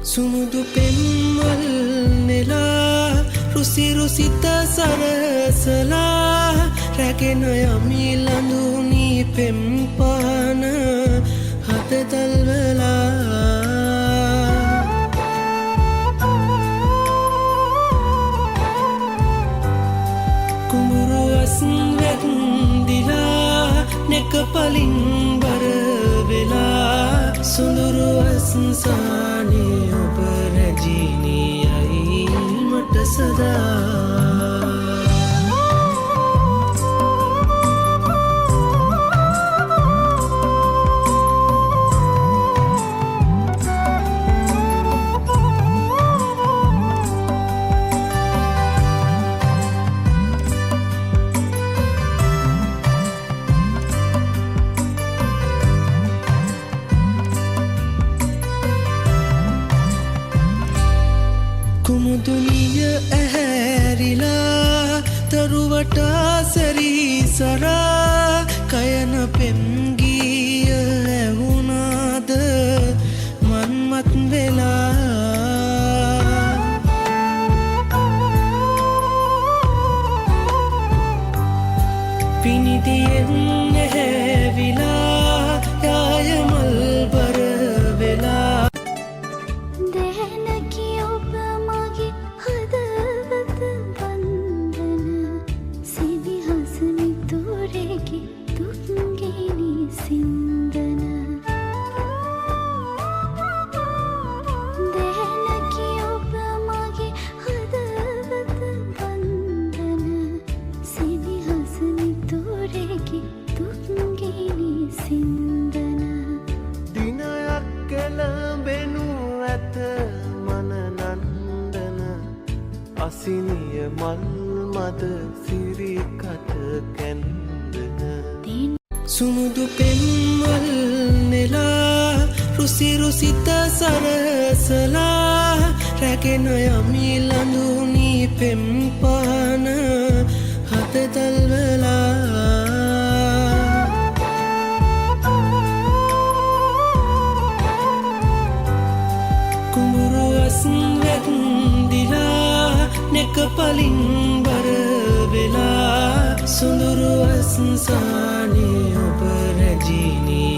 සුමුදු පෙම්වල් නෙලා රුසි රුසිත සරසලා රැගෙන යමි ලඳුනි පෙම්පාන හතතල් වෙලා කුඹුරු අස්න් වැන්දිලා නෙක පලින් බර වෙලා සුඳුරු අස්න්සානේ ඔබ රැජිනියයි මට සදා කුමුදුනිය ඇහැරිලා තරුවටා සැරිසරා කයන පෙම්ගිය ඇවුනාද මන්මත් වෙලා පිනිදියෙන් ඇහැවිලා යායමල් බර වෙලා අසිනිය මල් මද සිරිකට කැන්දන සුමුදු පෙම්වල් නෙලා රුසි රුසිත සරසලා රැගෙන යමි ලඳුනි පෙම්පාන හතතල් වෙලා කුඹුරු අස්න් වැන්දිලා නෙක පලින් බර වෙලා සුඳුරු අස්න්සානේ ඔබ රැජිනි